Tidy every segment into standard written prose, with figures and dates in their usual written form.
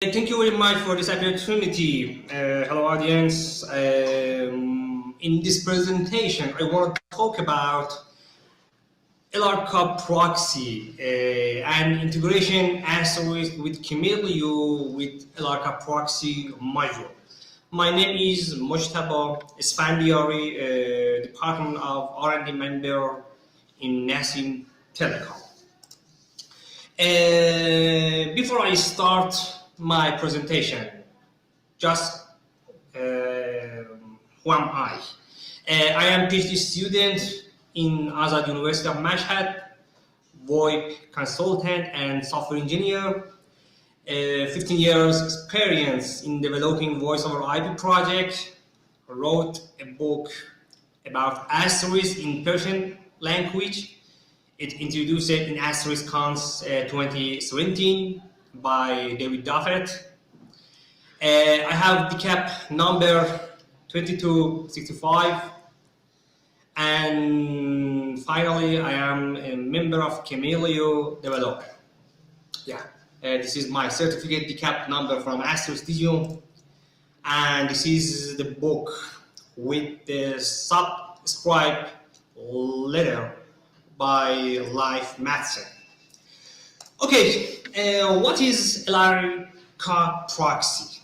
Thank you very much for this opportunity. Hello, audience. In this presentation, I want to talk about LRK Proxy and integration Asterisk with Kamailio with LRK Proxy module. My name is Mojtaba Esfandiari, Department of R&D member in Nasim Telecom. Before I start my presentation, just who am I? I am PhD student in Azad University of Mashhad, VoIP consultant and software engineer. 15 years experience in developing voice over IP project. Wrote a book about Asterisk in Persian language. It introduced it in Asterisk Cons 2017 by David Duffett. I have DCAP number 2265. And finally, I am a member of Kamailio developer. Yeah, this is my certificate DCAP number from Asterisk Digital. And this is the book with the subscribe letter by Life Matson. Okay, what is LRK Proxy?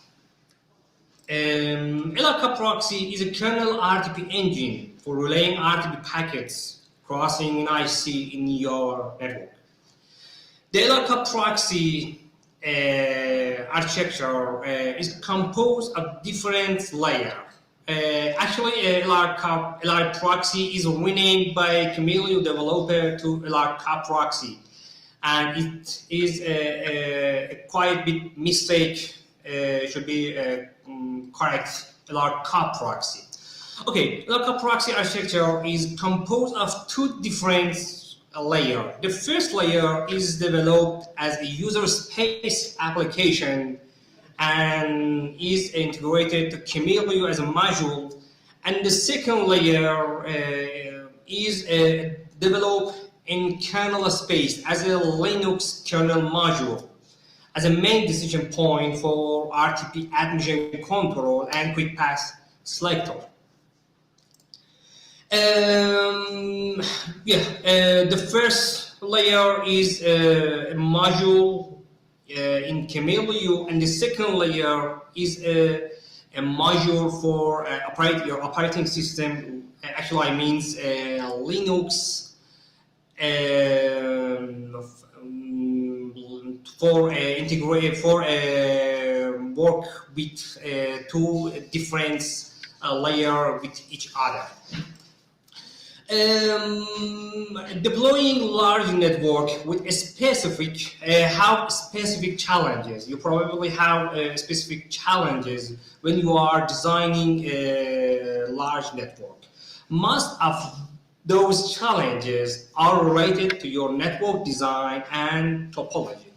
LRK Proxy is a kernel RTP engine for relaying RTP packets crossing an IC in your network. The LRK Proxy architecture is composed of different layers. Actually, LREProxy is renamed by Kamailio developer to LRK Proxy, and it is a quite big mistake. Should be correct. LRK Proxy. Okay, LRK Proxy architecture is composed of two different layers. The first layer is developed as a user space application and is integrated to Kamailio as a module, and the second layer is developed in kernel space as a Linux kernel module as a main decision point for RTP admission control and quick path selector. The first layer is a module in Kamailio, and the second layer is a module for your operating system. Actually, I means Linux for integrate work with two different layers with each other. Deploying large network with a specific have specific challenges. You probably have specific challenges when you are designing a large network. Most of those challenges are related to your network design and topology.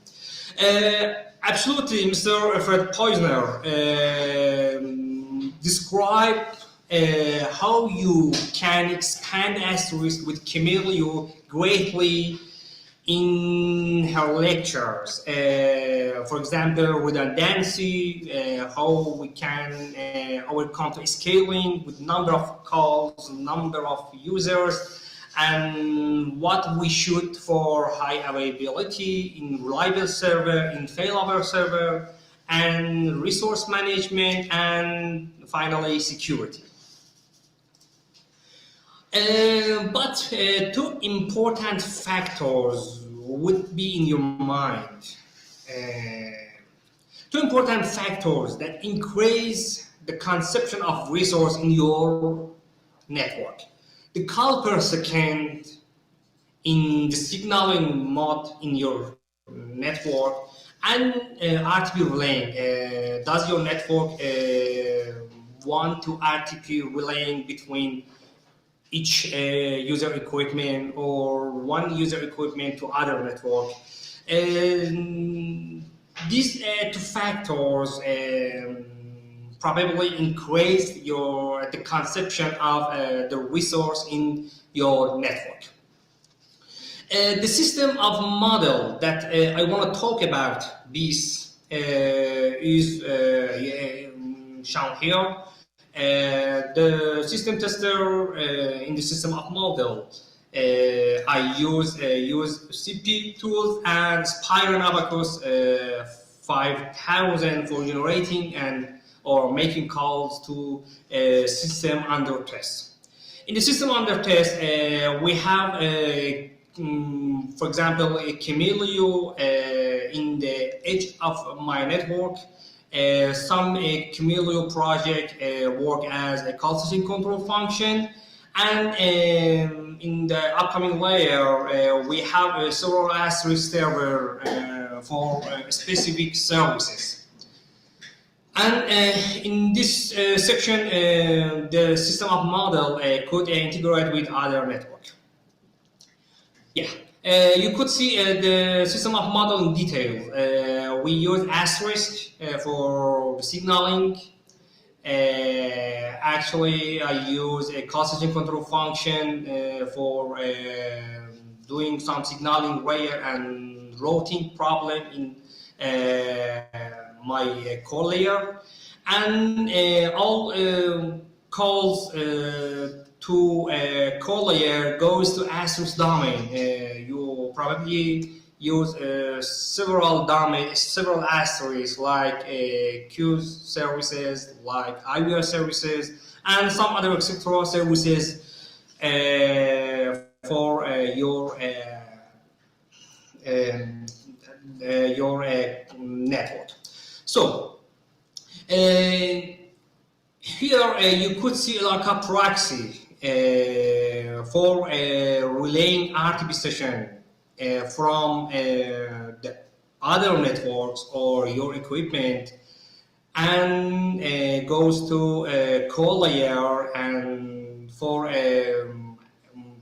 Absolutely, Mr. Fred Poizner described how you can expand Asterisk with Kamailio greatly in her lectures. For example, redundancy, how we can overcome to scaling with number of calls, number of users, and what we shoot for high availability in reliable server, in failover server, and resource management, and finally security. But two important factors would be in your mind. Two important factors that increase the consumption of resource in your network. The call per second in the signaling mode in your network and RTP relaying. Does your network want to RTP relaying between each user equipment or one user equipment to other network? These two factors probably increase the consumption of the resource in your network. The system of model that I want to talk about this is shown here. The system tester in the system of model, I use CP tools and Spire and Abacus 5000 for generating or making calls to system under test. In the system under test, we have, for example, a Kamailio in the edge of my network. Some Kamailio project work as a call switching control function, and in the upcoming layer we have several Asterisk server for specific services. And in this section, the system of model could integrate with other network. Yeah, you could see the system of model in detail. We use Asterisk for signaling. Actually, I use a call switching control function for doing some signaling layer and routing problem in my core layer, and all calls to core layer goes to Asterisk domain. You probably use several domains, several Asterisks like queues services, like IVR services, and some other etc. services for your network. So here you could see LRK Proxy for relaying RTP session from the other networks or your equipment, and goes to core layer and for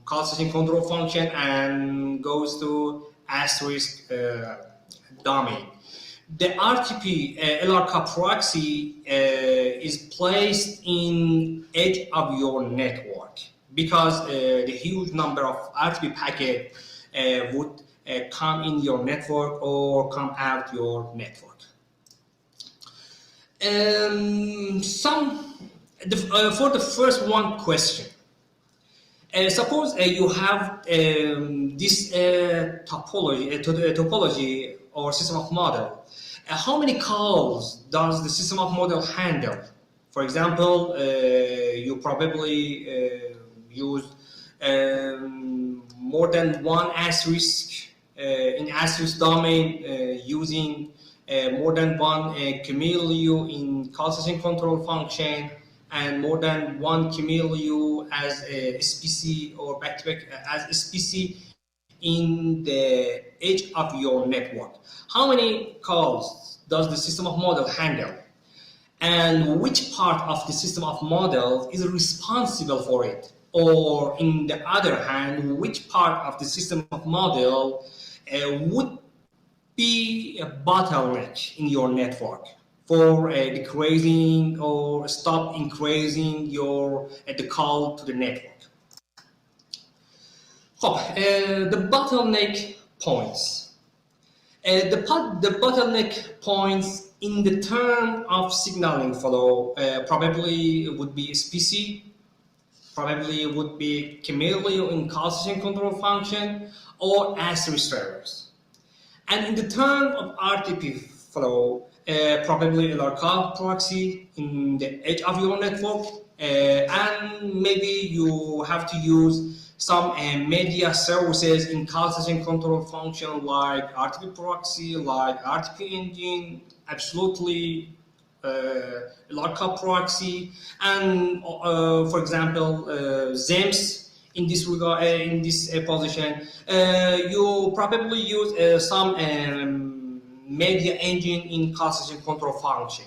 call switching control function, and goes to Asterisk domain. The RTP LRK Proxy is placed in edge of your network because the huge number of RTP packet would come in your network or come out your network. For the first one question, suppose you have this topology or system of model. How many calls does the system of model handle? For example, you probably use more than one Asterisk in Asterisk domain, using more than one Kamailio in call switching control function, and more than one Kamailio as a SPC or back-to-back as SPC in the edge of your network. How many calls does the system of model handle? And which part of the system of model is responsible for it? Or in the other hand, which part of the system of model would be a bottleneck in your network for decreasing or stop increasing your the call to the network? The bottleneck points. The bottleneck points in the term of signaling flow probably would be SPC, probably would be Kamailio in call switching control function, or Asterisk servers. And in the term of RTP flow, probably LRK Proxy in the edge of your network, and maybe you have to use some media services in call switching control function like RTP Proxy, like RTP engine, absolutely LRK Proxy, and for example ZEMS in this regard, in this position. You probably use some media engine in call switching control function.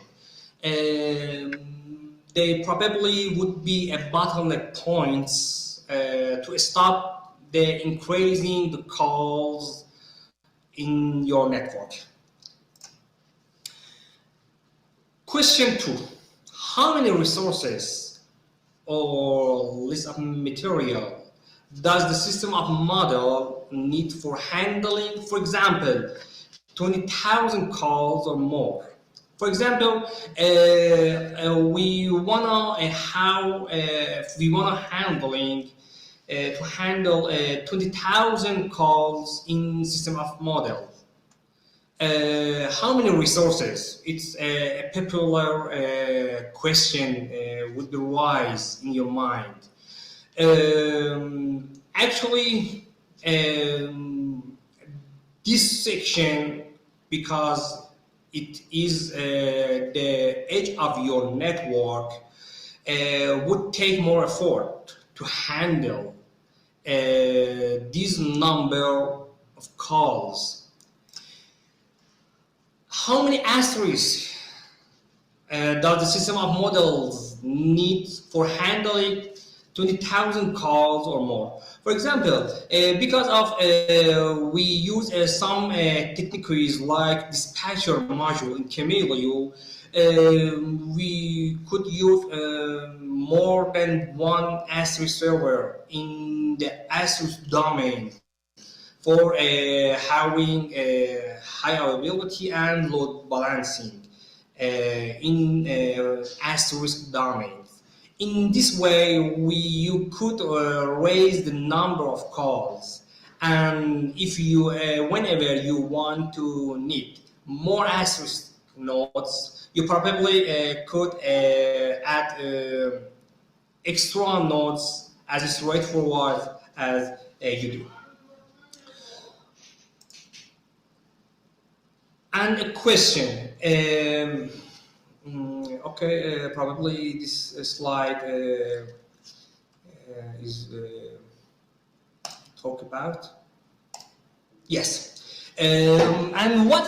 They probably would be a bottleneck points to stop the increasing the calls in your network. Question 2. How many resources or list of material does the system of model need for handling, for example, 20,000 calls or more. For example, we wanna handling to handle 20,000 calls in system of model. How many resources? It's a popular question would arise in your mind. Actually, this section, because it is the edge of your network, would take more effort to handle this number of calls. How many asterisks does the system of models need for handling 20,000 calls or more? For example, because of we use some techniques like dispatcher module in Kamailio, we could use more than one asterisk server in the asterisk domain for having high availability and load balancing in asterisk domains. In this way, you could raise the number of calls, and if you, whenever you want to need more asterisk nodes, you probably could add extra nodes as straightforward as you do. And a question. Okay, probably this slide is talk about. Yes. And what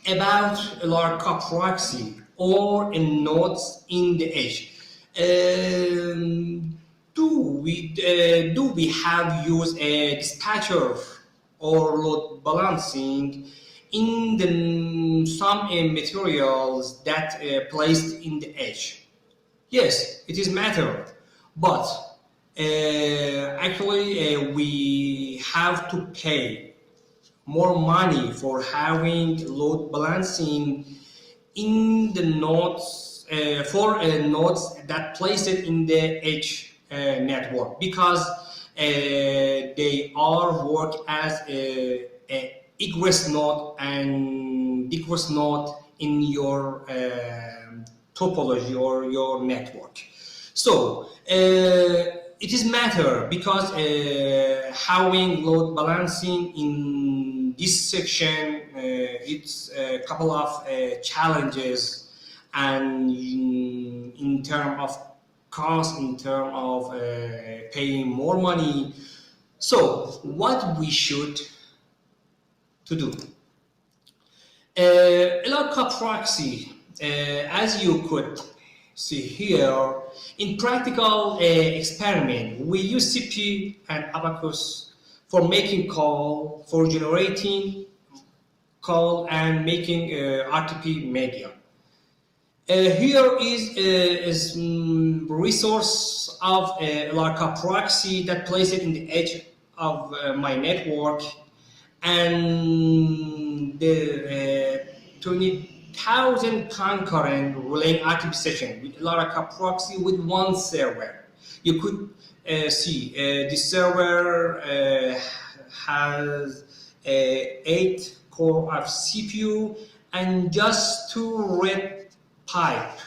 about LRK Proxy or nodes in the edge? Do we have used a dispatcher or load balancing in some materials that placed in the edge? Yes, it is matter, but actually we have to pay more money for having load balancing in the nodes for nodes that place it in the edge network, because they are work as a egress node and egress node in your topology or your network. So it is matter because having load balancing in this section, it's a couple of challenges, and in terms of cost, in terms of paying more money. So what we should to do? LRK Proxy, as you could see here, in practical experiment, we use CP and Abacus for making call, for generating call and making RTP media. Here is resource of LRK Proxy that places it in the edge of my network, and the 20,000 concurrent relaying RTP session with LRK Proxy with one server. You could see this server has 8 core of CPU and just 2 red pipe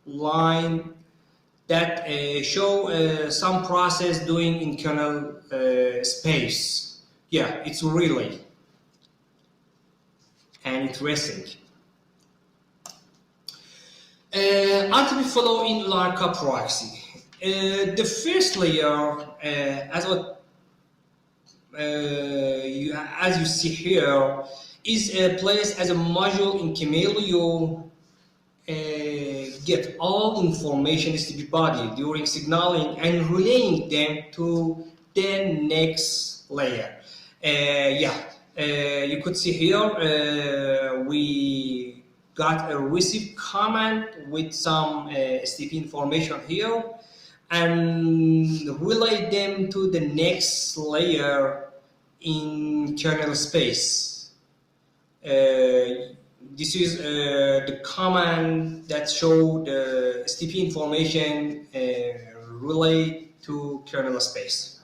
line that show some process doing in kernel space. Yeah, it's really and interesting. RTP Flow in LRK Proxy. The first layer, as you see here, is placed as a module in Kamailio. Get all information STP body during signaling and relaying them to the next layer. You could see here we got a receive command with some STP information here and relay them to the next layer in kernel space. This is the command that show the STP information relate to kernel space.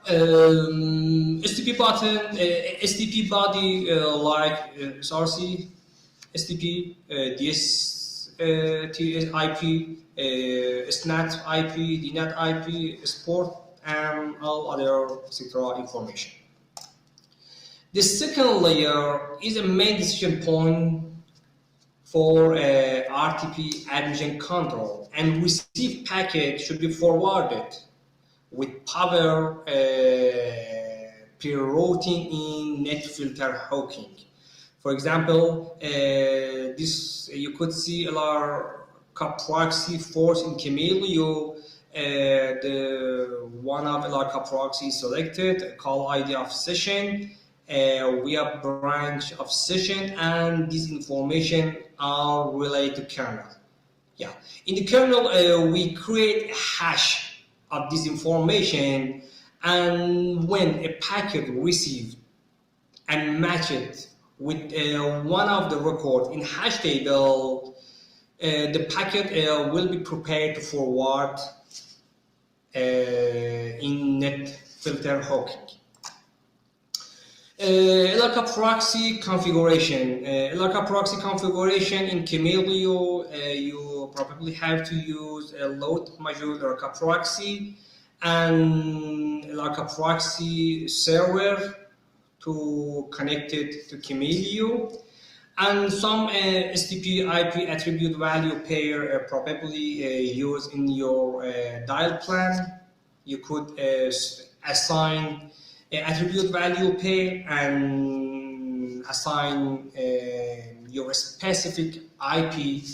STP button, STP body like SRC, STP, DSTIP, SNAT IP, DNAT IP, Sport, and all other etc. information. The second layer is a main decision point for RTP admission control, and received packet should be forwarded with power pre-routing in net filter hooking. For example, this you could see LRK Proxy force in Kamailio. The one of LRK Proxy selected, call ID of session, we have branch of session, and this information are related to kernel. Yeah, in the kernel we create a hash of this information, and when a packet received and matched with one of the record in hash table, the packet will be prepared to forward in net filter hooking. LRK Proxy configuration. LRK Proxy configuration in Kamailio, you probably have to use a load module LRK Proxy and LRK Proxy server to connect it to Kamailio, and some STP IP attribute value pair probably used in your dial plan. You could assign attribute value pair and assign your specific IP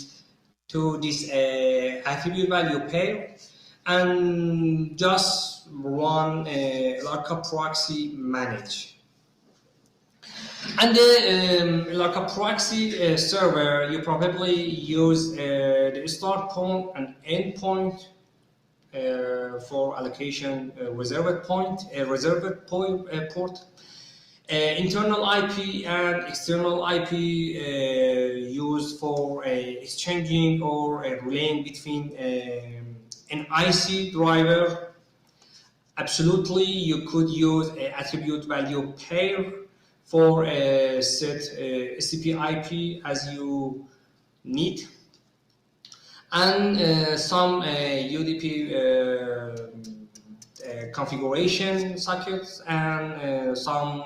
to this attribute value pair, and just run LRK Proxy manage. And the LRK Proxy server, you probably use the start point and end point for allocation reserved port, internal IP and external IP used for exchanging or relaying between an IC driver. Absolutely, you could use an attribute value pair for set STP IP as you need, and some UDP configuration sockets, and some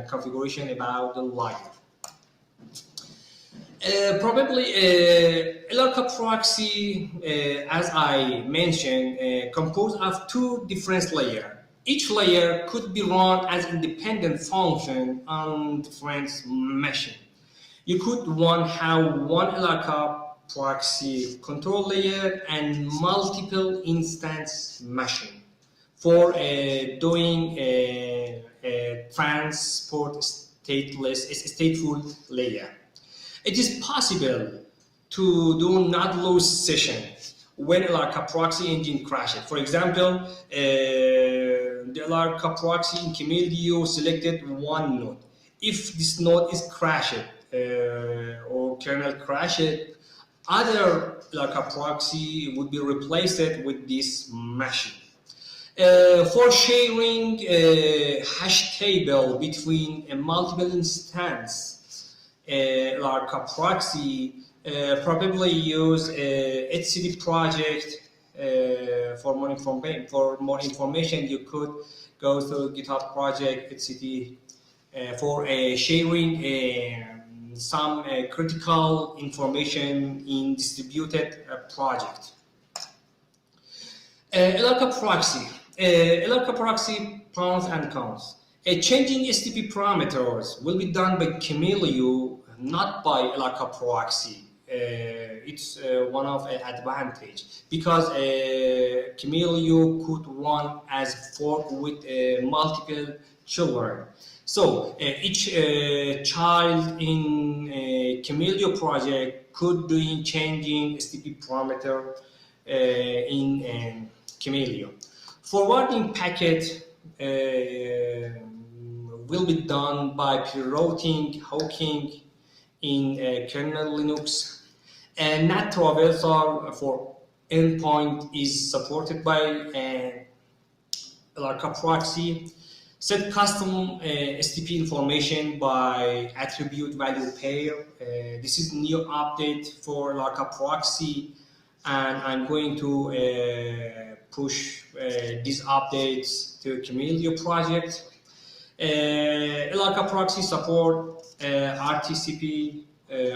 configuration about the layer. Probably LRK Proxy, as I mentioned, composed of two different layers. Each layer could be run as independent function on different machine. You could have one LRK Proxy control layer and multiple instance machine for doing a transport stateful layer. It is possible to do not lose session when LRK Proxy engine crashes. For example, the LRK Proxy in Kamailio selected one node. If this node is crashed or kernel crashed, other LRK Proxy would be replaced with this machine. For sharing a hash table between a multiple instance, LRK Proxy probably use a HCD project. For more information, you could go to GitHub project HCD for sharing some critical information in distributed project. LRK Proxy. LRK Proxy pros and cons. Changing STP parameters will be done by Kamailio, not by LRK Proxy. It's one of an advantage, because Kamailio could run as fork with multiple children. So each child in a Kamailio project could do changing STP parameter in Kamailio. Forwarding packet will be done by pre-routing, hooking in kernel Linux. And NAT traversal for endpoint is supported by LRK Proxy. Set custom STP information by attribute value pair. This is new update for LRK Proxy, and I'm going to push these updates to Kamailio project. LRK Proxy support RTCP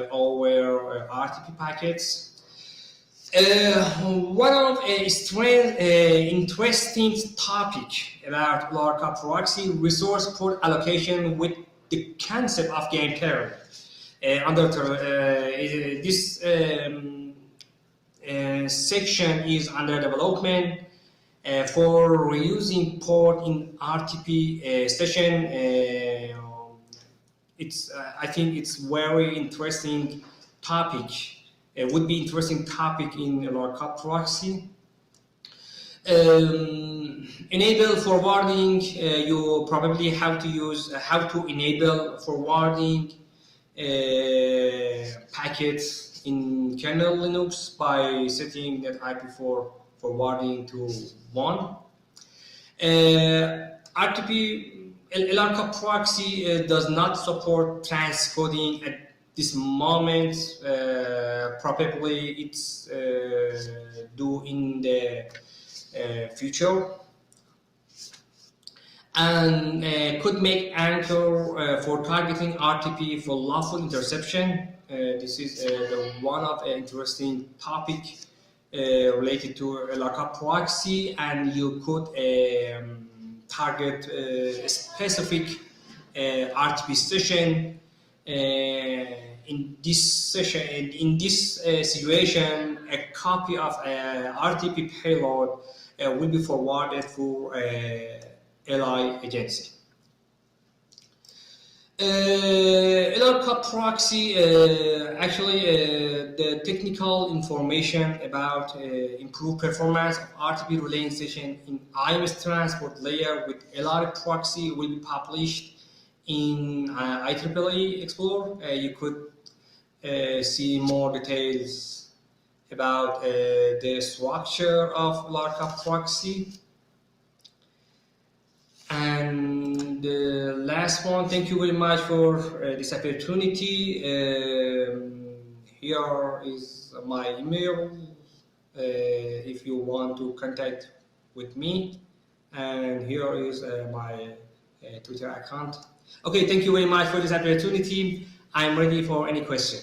over RTP packets. One of interesting topic about LRK Proxy resource port allocation with the concept of game kernel. This section is under development for reusing port in RTP session. I think it's very interesting topic. It would be interesting topic in LRK Proxy. Enable forwarding. You probably have to use how to enable forwarding packets in kernel Linux by setting that IP for forwarding to 1. LRK Proxy does not support transcoding at this moment. Probably it's due in the future, and could make anchor for targeting RTP for lawful interception. This is the one of an interesting topic related to LRK Proxy, and you could target a specific RTP session. In this situation, a copy of RTP payload will be forwarded through LI agency. LRK Proxy, the technical information about improved performance of RTP relaying session in IMS transport layer with LREProxy will be published in IEEE Explorer. You could see more details about the structure of LRK Proxy. And the last one, thank you very much for this opportunity. Here is my email if you want to contact with me, and here is my Twitter account. Okay, thank you very much for this opportunity. I'm ready for any question.